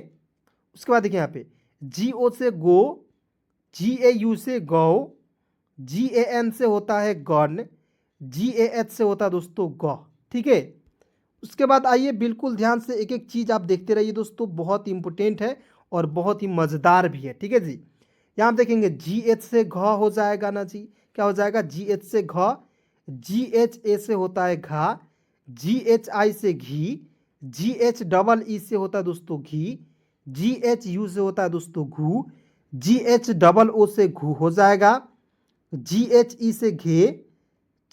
Speaker 1: उसके बाद देखिए यहाँ पे जी ओ से गो, जी ए यू से गौ, जी ए एन से होता है गन, जी ए एच से होता है दोस्तों गौ, ठीक है। उसके बाद आइए बिल्कुल ध्यान से एक एक चीज़ आप देखते रहिए दोस्तों, बहुत इंपॉर्टेंट है और बहुत ही मज़ेदार भी है, ठीक है जी। यहाँ आप देखेंगे जी एच से घ हो जाएगा ना जी, क्या हो जाएगा, जी एच से घ, जी एच ए से होता है घा, जी एच आई से घी, जी एच डबल ई से होता है दोस्तों घी, जी एच यू से होता है दोस्तों घू, जी एच डबल ओ से घू हो जाएगा, जी एच ई से घे,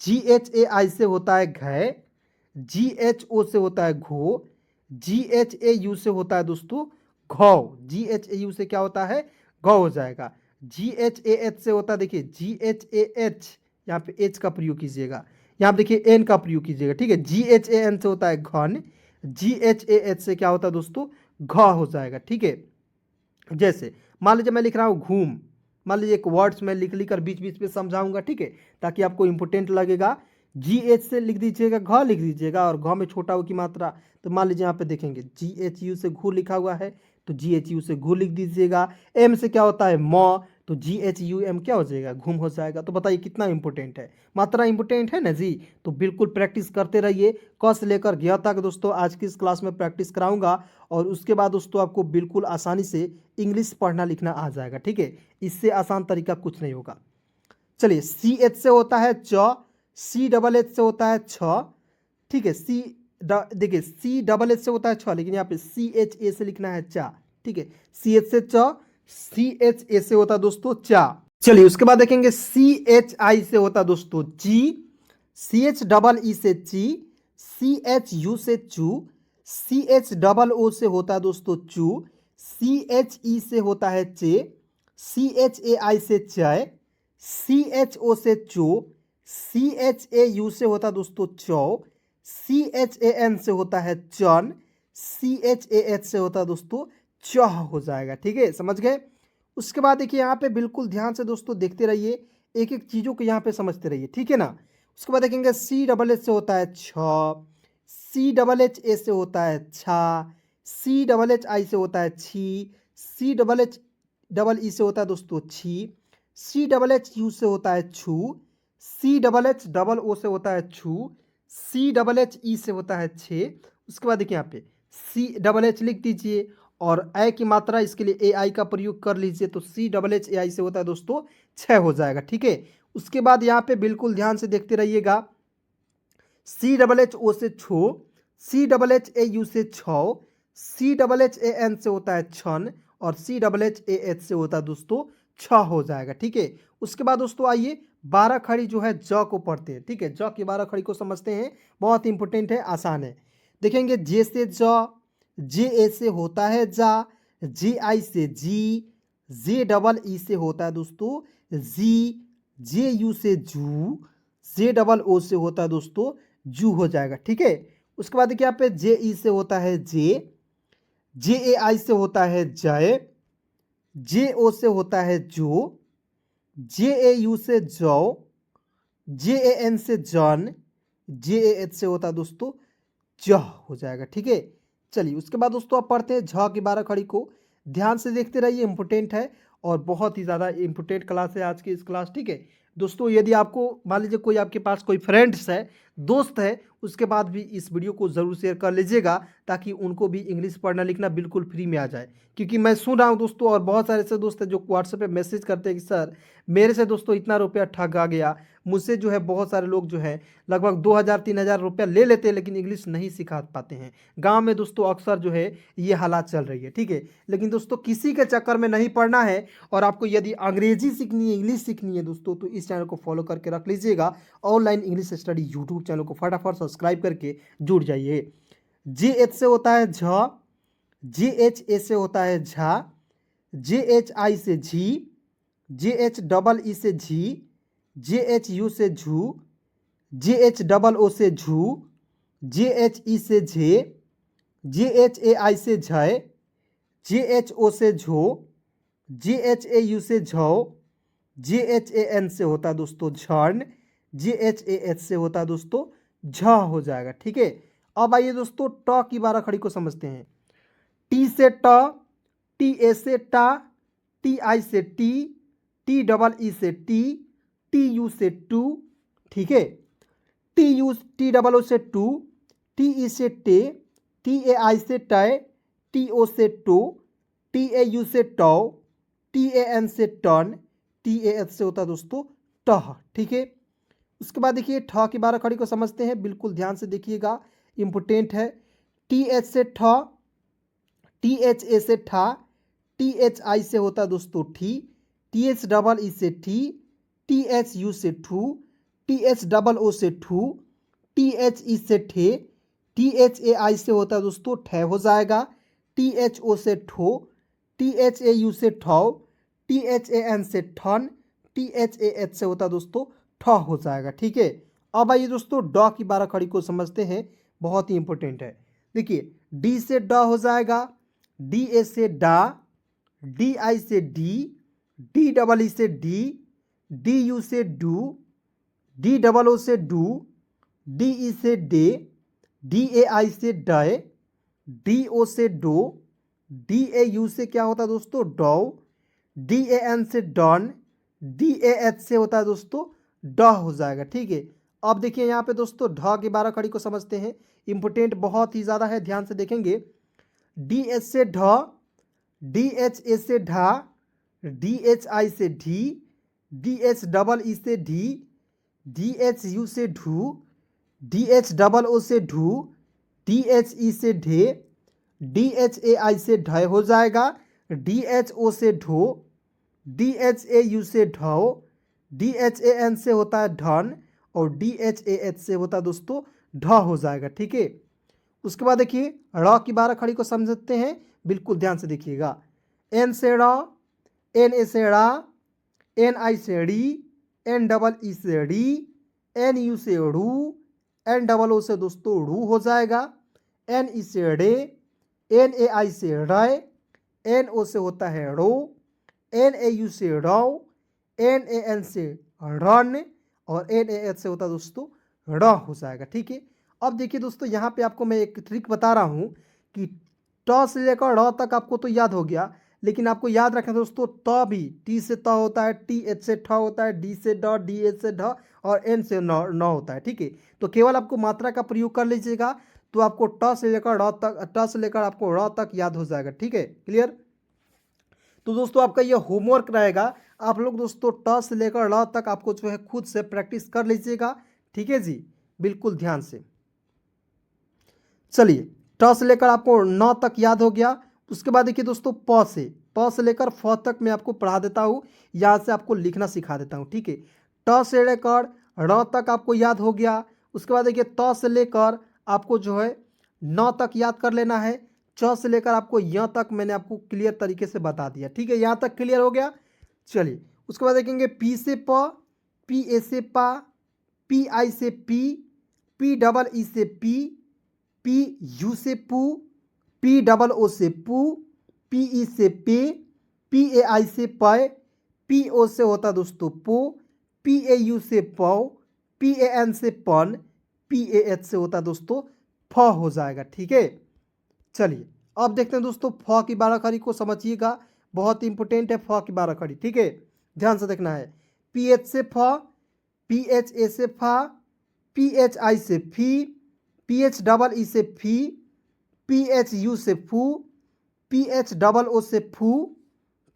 Speaker 1: जी एच ए आई से होता है घय, जी एच ओ से होता है घो, जी एच ए यू से होता है दोस्तों घौ, जी एच ए यू से क्या होता है घौ हो जाएगा। जी एच ए एच से होता है, देखिए जी एच ए एच, यहाँ पे एच का प्रयोग कीजिएगा, यहाँ पे देखिए एन का प्रयोग कीजिएगा, ठीक है। जी एच ए एन से होता है घन, जी एच ए एच से क्या होता है दोस्तों घ हो जाएगा, ठीक है। जैसे मान लीजिए मैं लिख रहा हूँ घूम, मान लीजिए एक वर्ड्स में लिख लिख कर बीच बीच में समझाऊंगा, ठीक है, ताकि आपको इंपोर्टेंट लगेगा। जी एच से लिख दीजिएगा घ लिख दीजिएगा, और घ में छोटा हो की मात्रा, तो मान लीजिए यहाँ पे देखेंगे जी एच यू से घू लिखा हुआ है, तो जी एच यू से घू लिख दीजिएगा। एम से क्या होता है म, तो जी एच यू एम क्या हो जाएगा घूम हो जाएगा। तो बताइए कितना इंपॉर्टेंट है, मात्रा इंपॉर्टेंट है ना जी। तो बिल्कुल प्रैक्टिस करते रहिए, क से लेकर ज्ञ तक दोस्तों आज की इस क्लास में प्रैक्टिस कराऊंगा, और उसके बाद दोस्तों आपको बिल्कुल आसानी से इंग्लिश पढ़ना लिखना आ जाएगा, ठीक है। इससे आसान तरीका कुछ नहीं होगा। चलिए सी एच से होता है च, सी डबल एच से होता है छ, ठीक है। देखिए सी डबल एच से होता है छ, लेकिन यहाँ पे सी एच ए से लिखना है चा, ठीक है। सी एच से च, सी एच ए से होता है दोस्तों चा। चलिए उसके बाद देखेंगे सी एच आई से होता है दोस्तों ची, सी एच डबल ई से ची, सी एच यू से चू, सी एच डबल ओ से होता है दोस्तों चू, सी एच ई से होता है चे, सी एच ए आई से चय, सी एच ओ से चो, सी एच ए यू से होता है दोस्तों चौ, सी एच ए एन से होता है चन, सी एच ए एच से होता है दोस्तों चह हो जाएगा, ठीक है, समझ गए। उसके बाद देखिए यहाँ पे बिल्कुल ध्यान से दोस्तों देखते रहिए, एक एक चीज़ों को यहाँ पे समझते रहिए, ठीक है ना। उसके बाद देखेंगे सी डबल एच से होता है छ, सी डबल एच ए से होता है छा, सी डबल एच आई से होता है छी, C double H double E से होता है दोस्तों छी, सी डबल एच यू से होता है छू, C double H double O से होता है छू, सी डबल एच ई से होता है छे। उसके बाद देखिए यहाँ पे सी डबल एच लिख दीजिए, और ए की मात्रा इसके लिए ए आई का प्रयोग कर लीजिए, तो सी डबल एच ए आई से होता है दोस्तों छः हो जाएगा, ठीक है। उसके बाद यहाँ पे बिल्कुल ध्यान से देखते रहिएगा, सी डबल एच ओ से छो, C double H A U से छौ, C double H A N से होता है छन, और C double H A H से होता है दोस्तों छ हो जाएगा, ठीक है। उसके बाद दोस्तों आइए 12 खड़ी जो है ज को पढ़ते हैं, ठीक है। ज की 12 खड़ी को समझते हैं, बहुत इंपॉर्टेंट है, आसान है। देखेंगे जे से ज, जे ए से होता है जा, जे आई से जी, जे डबल ई से होता है दोस्तों जी, जे यू से जू, जे डबल ओ से होता है दोस्तों जू हो जाएगा, ठीक है। उसके बाद देखिए यहाँ पे जे ई से होता है जे, जे ए आई से होता है जय, जे ओ से होता है जो, जे ए यू से जौ, जे ए एन से जन, जे ए एच से होता है दोस्तों ज हो जाएगा। ठीक है, चलिए उसके बाद दोस्तों आप पढ़ते हैं झ की 12 खड़ी को। ध्यान से देखते रहिए, इंपॉर्टेंट है और बहुत ही ज़्यादा इंपॉर्टेंट क्लास है आज की इस क्लास। ठीक है दोस्तों, यदि आपको मान लीजिए कोई आपके पास कोई फ्रेंड्स है, दोस्त है, उसके बाद भी इस वीडियो को ज़रूर शेयर कर लीजिएगा ताकि उनको भी इंग्लिश पढ़ना लिखना बिल्कुल फ्री में आ जाए। क्योंकि मैं सुन रहा हूँ दोस्तों, और बहुत सारे ऐसे दोस्त हैं जो व्हाट्सएप पे मैसेज करते हैं कि सर मेरे से दोस्तों इतना रुपया ठग आ गया, मुझसे जो है बहुत सारे लोग जो है लगभग 2000-3000 रुपया ले लेते हैं लेकिन इंग्लिश नहीं सिखा पाते हैं। गांव में दोस्तों अक्सर जो है ये हालात चल रही है। ठीक है, लेकिन दोस्तों किसी के चक्कर में नहीं पड़ना है, और आपको यदि अंग्रेजी सीखनी है, इंग्लिश सीखनी है दोस्तों, तो इस चैनल को फॉलो करके रख लीजिएगा। Online English study YouTube channel को फटाफट सब्सक्राइब करके जुड़ जाइए। JH से होता है झ, JHA से होता है झा, JHI से झी, JHEE से झी, JHU से झू, JHOO से झू, JHE से झे, JHAI से झय, JHO से झो, JHAU से झौ, JHAN से होता है दोस्तों झन, JHAH से होता है दोस्तों झ हो जाएगा। ठीक है, अब आइए दोस्तों ट की 12 खड़ी को समझते हैं। टी से ट, TA से टा, TI से टी, TEE से टी, TU से टू। ठीक है, TOO से टू, TE से टे, TAI से टय, TO से टो, TAU से टौ, TAN से टन, TAH से होता है दोस्तों टह। ठीक है, उसके बाद देखिए ठ की 12 खड़ी को समझते हैं, बिल्कुल ध्यान से देखिएगा, इंपोर्टेंट है। TH से ठ, THA से ठा, THI से होता है दोस्तों ठी, THEE से ठी, THU से ठू, THOO से ठू, THE से ठे, THAI से होता है दोस्तों ठे हो जाएगा, THO से ठो, THAU से ठौ, THAN से ठन, THAH से होता है दोस्तों ठ हो जाएगा। ठीक है, अब आइए दोस्तों ड की 12 खड़ी को समझते हैं, बहुत ही इंपॉर्टेंट है। देखिए डी से ड हो जाएगा, DA से डा, DI से डी, DEE से डी, DU से डू, DOO से डू, DE से डे, DAI से डय, DO से डो, DAU से क्या होता है दोस्तों डौ, DAN से डन, DAH से होता है दोस्तों ड हो जाएगा। ठीक है, अब देखिए यहाँ पे दोस्तों ढ की 12 खड़ी को समझते हैं, इंपोर्टेंट बहुत ही ज़्यादा है, ध्यान से देखेंगे। DH से ढ, DHA से ढा, DHI से ढी, DHEE से ढी, DHU से ढू, DHOO से ढू, DHE से ढे, DHAI से ढय हो जाएगा, DHO से ढो, DHAU से ढौ, DHAN से होता है ढन, और DHAH से होता है दोस्तों ढ हो जाएगा। ठीक है, उसके बाद देखिए ड़ की 12 खड़ी को समझते हैं, बिल्कुल ध्यान से देखिएगा। N से ड़, NA से ड़ा, NI से ड़ी, NEE से ड़ी, NU से ड़ू, NOO से दोस्तों ड़ू हो जाएगा, NE से ड़े, NAI से ड़य, NO से होता है ड़ो, NAU से ड़ौ, NAN से रन, और NAH से होता है दोस्तों ड़ हो जाएगा। ठीक है, अब देखिए दोस्तों यहाँ पे आपको मैं एक ट्रिक बता रहा हूँ कि ट से लेकर ड़ तक आपको तो याद हो गया, लेकिन आपको याद रखना दोस्तों त भी टी से त होता है, TH से ठ होता है, डी से ड, DH से ढ, और N से न होता है। ठीक है, तो केवल आपको मात्रा का प्रयोग कर लीजिएगा तो आपको ट से लेकर ड़ तक, ट से लेकर आपको ड़ तक याद हो जाएगा। ठीक है, क्लियर। तो दोस्तों आपका ये होमवर्क रहेगा, आप लोग दोस्तों ट से लेकर ड़ तक आपको जो है खुद से प्रैक्टिस कर लीजिएगा। ठीक है जी, बिल्कुल ध्यान से। चलिए ट से लेकर आपको न तक याद हो गया, उसके बाद देखिए दोस्तों प से लेकर फ तक मैं आपको पढ़ा देता हूँ, यहाँ से आपको लिखना सिखा देता हूँ। ठीक है, ट से लेकर ड़ तक आपको याद हो गया, उसके बाद देखिए त से लेकर आपको जो है न तक याद कर लेना है, च से लेकर आपको य तक मैंने आपको क्लियर तरीके से बता दिया। ठीक है, यहाँ तक क्लियर हो गया। चलिए उसके बाद देखेंगे पी से प, PA से पा, PI से पी, PEE से पी, PU से पू, POO से पू, PE से पे, PAI से पय, PO से होता दोस्तों पो, PAU से पौ, PAN से पन, PAH से होता दोस्तों फ हो जाएगा। ठीक है, चलिए अब देखते हैं दोस्तों फ की 12 खड़ी को समझिएगा, बहुत इंपॉर्टेंट है फ की 12 खड़ी। ठीक है, ध्यान से देखना है। पी एच से फ, पी एच ए से फा, पी एच आई से फी, पी एच डबल ई से फी, पी एच यू से फू, पी एच डबल ओ से फू,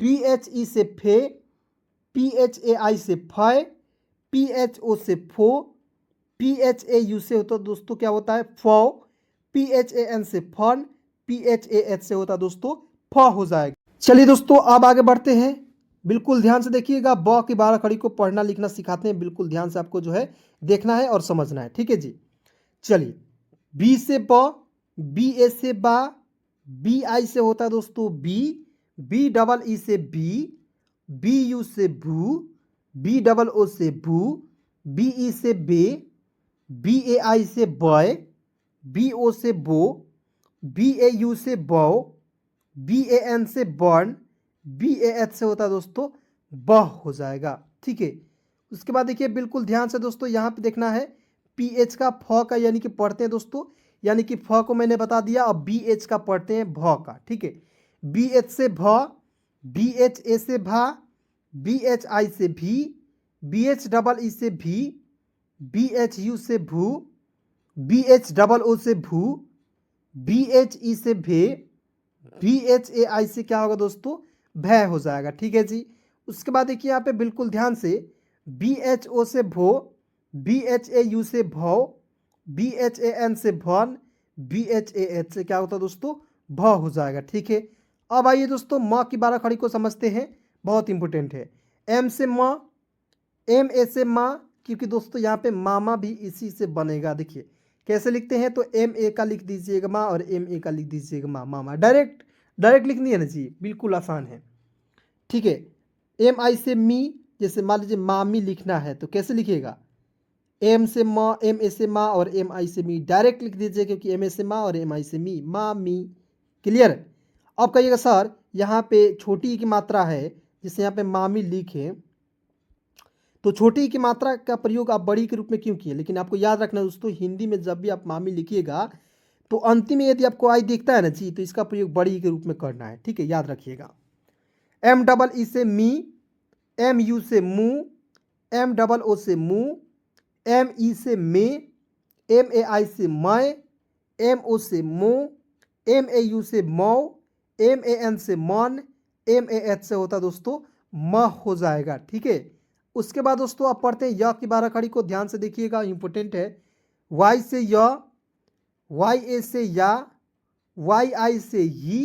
Speaker 1: पी एच ई से फे, पी एच ए आई से फय, पी एच ओ से फो, पी एच ए यू से होता दोस्तों क्या होता है फो, पी एच ए एन से फन, पी एच ए एच से होता दोस्तों फ हो जाएगा। चलिए दोस्तों अब आगे बढ़ते हैं, बिल्कुल ध्यान से देखिएगा। ब की 12 खड़ी को पढ़ना लिखना सिखाते हैं, बिल्कुल ध्यान से आपको जो है देखना है और समझना है। ठीक है जी, चलिए बी से ब, बी ए से बा, बी आई से होता है दोस्तों बी, बी डबल ई से बी, बी यू से भू, बी डबल ओ से भू, बी ई से बे, बी ए आई से बॉय, बी ओ से बो, बी ए यू से बो, बी ए एन से बर्न, बी ए एच से होता है दोस्तों बह हो जाएगा। ठीक है, उसके बाद देखिए बिल्कुल ध्यान से दोस्तों यहाँ पे देखना है पी एच का फ का यानी कि पढ़ते हैं दोस्तों, यानी कि फ को मैंने बता दिया, अब बी एच का पढ़ते हैं भ का। ठीक है, बी एच से भ, बी एच ए से भा, बी एच आई से भी, बी एच डबल ई से भी, बी एच यू से भू, बी एच डबल ओ से भू, बी एच ई से भे, बी एच ए आई से क्या होगा दोस्तों भय हो जाएगा। ठीक है जी, उसके बाद देखिए यहाँ पे बिल्कुल ध्यान से बी एच ओ से भो, बी एच ए यू से भौ, बी एच ए एन से भन, बी एच ए एच से क्या होता है दोस्तों भ हो जाएगा। ठीक है, अब आइए दोस्तों म की 12 खड़ी को समझते हैं, बहुत इंपॉर्टेंट है। एम से म, एम ए से माँ, क्योंकि दोस्तों यहाँ पे मामा भी इसी से बनेगा। देखिए कैसे लिखते हैं, तो एम ए का लिख दीजिएगा माँ और एम ए का लिख दीजिएगा माँ, मामा डायरेक्ट लिखनी है ना जी, बिल्कुल आसान है। ठीक है, एम आई से मी, जैसे मान लीजिए मामी लिखना है तो कैसे लिखिएगा, एम से माँ, एम ए से माँ और एम आई से मी, डायरेक्ट लिख दीजिए क्योंकि एम ए से माँ और एम आई से मी, मामी। क्लियर। अब कहिएगा सर यहाँ पे छोटी की मात्रा है, जिसे यहाँ पे मामी लिखे, तो छोटी की मात्रा का प्रयोग आप बड़ी के रूप में क्यों किए, लेकिन आपको याद रखना दोस्तों हिंदी में जब भी आप मामी लिखिएगा तो अंतिम में यदि आपको आई दिखता है ना जी, तो इसका प्रयोग बड़ी के रूप में करना है। ठीक है, याद रखिएगा। एम डबल ई से मी, एम यू से मू, एम डबल ओ से मू, एम ई से मे, एम ए आई से मैं, एम ओ से मो, एम ए यू से मौ, एम ए एन से मन, एम ए एच से होता दोस्तों म हो जाएगा। ठीक है, उसके बाद दोस्तों आप पढ़ते हैं य की 12 खड़ी को, ध्यान से देखिएगा इंपॉर्टेंट है। वाई से य, वाई ए से या, वाई आई से ही,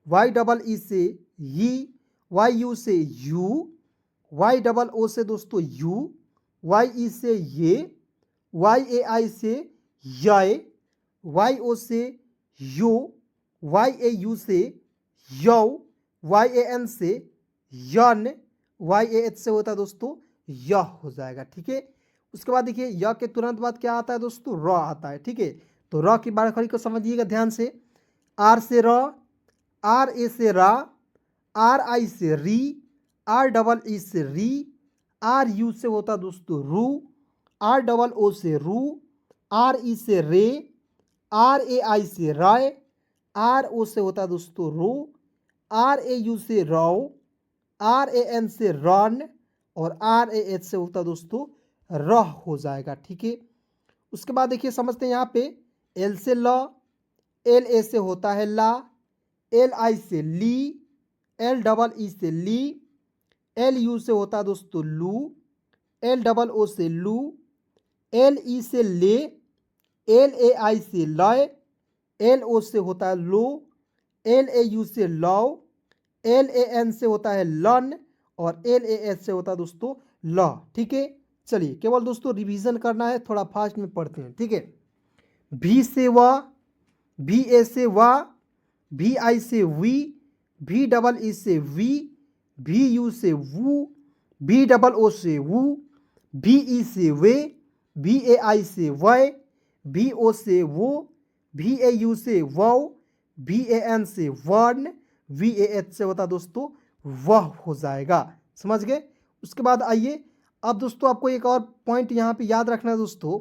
Speaker 1: वाई डबल ई से ही, वाई यू से यू, वाई डबल ओ से दोस्तों यू, वाई ई से ये, वाई ए आई से य, वाई ओ से यो, वाई ए यू से यौ, वाई ए एन से यन, वाई ए एच से होता है दोस्तों यह हो जाएगा। ठीक है, उसके बाद देखिए य के तुरंत बाद क्या आता है दोस्तों र आता है। ठीक है, तो र की 12 खड़ी को समझिएगा ध्यान से। आर से र, आर ए से रा, आर आई से री, आर डबल ई से री, आर यू से होता दोस्तों रू, आर डबल ओ से रू, आर ई से रे, आर ए आई से राय, आर ओ से होता दोस्तों रो, आर ए यू से रो, आर ए एन से रन और आर ए एच से होता दोस्तों रह हो जाएगा। ठीक है, उसके बाद देखिए समझते हैं यहाँ पे एल से ल, एल ए से होता है ला, एल आई से ली, एल डबल ई से ली, एल यू से होता है दोस्तों लू, एल डबल ओ से लू, एल ई से ले, एल ए आई से लय, एल ओ से होता है लो, एल ए यू से लौ, एल ए एन से होता है लन और एल ए एच से होता है दोस्तों ल। ठीक है, चलिए केवल दोस्तों रिवीजन करना है, थोड़ा फास्ट में पढ़ते हैं। ठीक है, भी से वा, भी ए से वा, भी आई से वी, भी डबल ई से वी, भी यू से वू, भी डबल ओ से वू, भी ई से वे, भी ए आई से वय, भी ओ से वो, भी ए यू से वो, भी ए एन से वन, वी ए एच से होता दोस्तों वह हो जाएगा। समझ गए। उसके बाद आइए अब दोस्तों आपको एक और पॉइंट यहाँ पे याद रखना है दोस्तों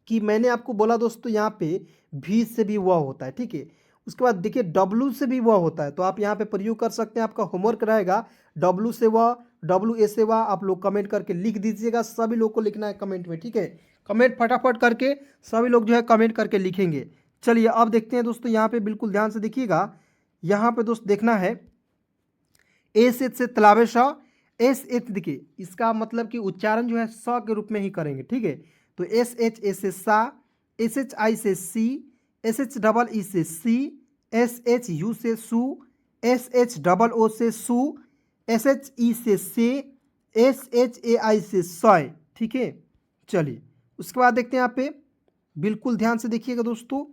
Speaker 1: कि मैंने आपको बोला दोस्तों यहाँ पे भी से भी वह होता है, ठीक है। उसके बाद देखिए डब्लू से भी वह होता है, तो आप यहाँ पे प्रयोग कर सकते हैं। आपका होमवर्क रहेगा डब्लू से वह, डब्लू ए से वह, आप लोग कमेंट करके लिख दीजिएगा। सभी लोग को लिखना है कमेंट में, ठीक है। कमेंट फटाफट करके सभी लोग जो है कमेंट करके लिखेंगे। चलिए अब देखते हैं दोस्तों, यहाँ पे बिल्कुल ध्यान से देखिएगा। यहाँ पे दोस्त देखना है एस एच से तलाबेश, एस एच देखिए इसका मतलब कि उच्चारण जो है स के रूप में ही करेंगे, ठीक है। तो एस एच ए से सा, एस एच आई से सी, एस एच डबल ई से सी, एस एच यू से सू, एस एच डबल ओ से सू, एस एच ई से से, एस एच ए आई से सॉय, ठीक है। चलिए उसके बाद देखते हैं यहाँ पे, बिल्कुल ध्यान से देखिएगा दोस्तों।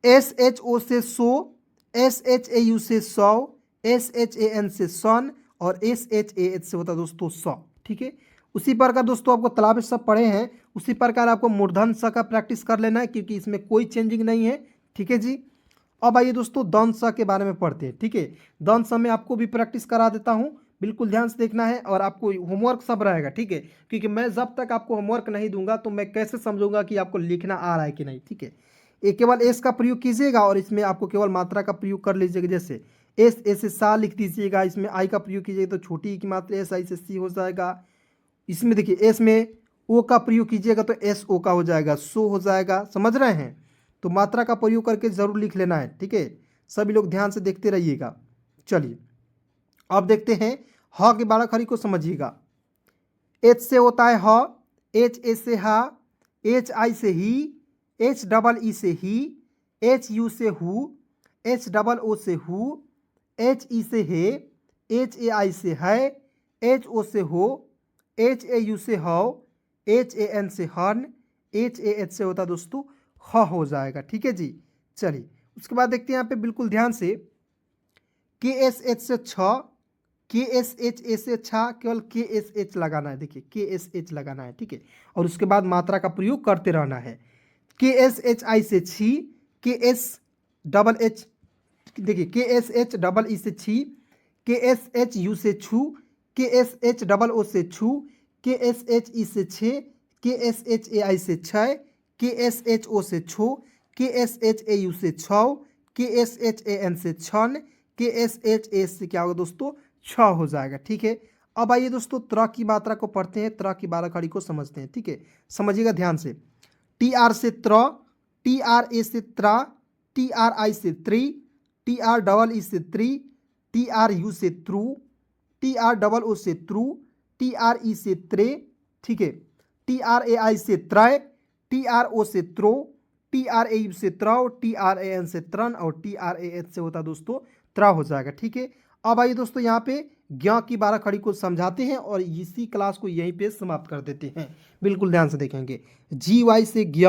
Speaker 1: एस एच ओ से सो, एस एच ए यू से सौ, एस एच ए एन से सन, और एस एच ए एच से होता है दोस्तों सौ, ठीक है। उसी प्रकार दोस्तों आपको तालाब सब पढ़े हैं, उसी प्रकार आपको मूर्धन स का प्रैक्टिस कर लेना है, क्योंकि इसमें कोई चेंजिंग नहीं है, ठीक है जी। अब आइए दोस्तों दंत स के बारे में पढ़ते हैं, ठीक है। दंत स में आपको भी प्रैक्टिस करा देता हूँ, बिल्कुल ध्यान से देखना है, और आपको होमवर्क सब रहेगा, ठीक है। क्योंकि मैं जब तक आपको होमवर्क नहीं दूंगा तो मैं कैसे समझूंगा कि आपको लिखना आ रहा है कि नहीं, ठीक है। ये केवल एस का प्रयोग कीजिएगा, और इसमें आपको केवल मात्रा का प्रयोग कर लीजिएगा। जैसे एस ए से सा लिख दीजिएगा, इसमें आई का प्रयोग कीजिएगा तो छोटी की मात्रा एस आई से सी हो जाएगा। इसमें देखिए एस में ओ का प्रयोग कीजिएगा तो एस ओ का हो जाएगा, सो हो जाएगा, समझ रहे हैं। तो मात्रा का प्रयोग करके जरूर लिख लेना है, ठीक है। सभी लोग ध्यान से देखते रहिएगा। चलिए अब देखते हैं ह के बारह खड़ी को समझिएगा। एच से होता है ह, एच ए से हा, एच आई से ही, एच डबल ई से ही, एच यू से हु, एच डबल ओ से हु, एच ई से हे, एच ए आई से है, एच ओ से हो, एच ए यू से हो, एच ए एन से हन, एच ए एच से होता दोस्तों ह हो जाएगा, ठीक है जी। चलिए उसके बाद देखते हैं यहाँ पे बिल्कुल ध्यान से, के एस एच से छ, के एस एच ए से छा, केवल के एस एच लगाना है, देखिए के एस एच लगाना है, ठीक है। और उसके बाद मात्रा का प्रयोग करते रहना है। के एस एच आई से छी, के एस डबल एच, देखिए के एस एच डबल ई से छी, के एस एच यू से छू, के एस एच डबल ओ से छू, के एस एच ई से छे, के एस एच ए आई से छय, के एस एच ओ से छो, के एस एच ए यू से छौ, के एस एच ए एन से छन, के एस एच ए से क्या होगा दोस्तों छ हो जाएगा, ठीक है। अब आइए दोस्तों त्र की मात्रा को पढ़ते हैं, त्र की बारह खड़ी को समझते हैं, ठीक है। समझिएगा ध्यान से। टी आर से त्र, टी आर ए से त्रा, टी आर आई से त्री, टी आर डबल ई से त्री, टी आर यू से through, T R double O से त्रू, टी आर ई से त्रे, ठीक है। टी आर ए आई से त्रय, टी आर ओ से throw, T R A U से त्रव, टी आर ए एन से त्रन, और टी आर ए एच से होता दोस्तों त्रा हो जाएगा, ठीक है। अब आइए दोस्तों यहाँ पे ज्ञ की बारह खड़ी को समझाते हैं, और इसी क्लास को यहीं पे समाप्त कर देते हैं। बिल्कुल ध्यान से देखेंगे। जी वाई से ज्ञ,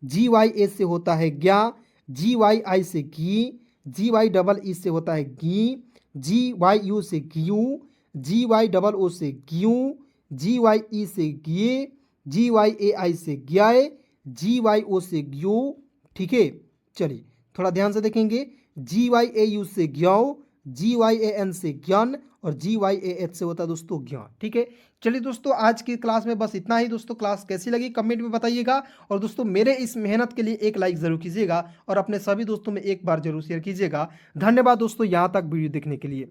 Speaker 1: जी वाई ए से होता है ज्ञा, जी वाई आई से घी, जी वाई डबल ई से होता है घी, जी वाई यू से ग्यू, जी वाई डबल ओ से ग्यू, जी वाई ई से गिये, जी वाई ए आई से ग्याय, जी वाई ओ से ग्यो, ठीक है। चलिए थोड़ा ध्यान से देखेंगे। जी वाई ए यू से ग्याओ, जी वाई ए एन से ज्ञान, और जी वाई ए एच से होता है दोस्तों ज्ञान, ठीक है। चलिए दोस्तों आज की क्लास में बस इतना ही। दोस्तों क्लास कैसी लगी कमेंट में बताइएगा, और दोस्तों मेरे इस मेहनत के लिए एक लाइक जरूर कीजिएगा, और अपने सभी दोस्तों में एक बार जरूर शेयर कीजिएगा। धन्यवाद दोस्तों यहाँ तक वीडियो देखने के लिए।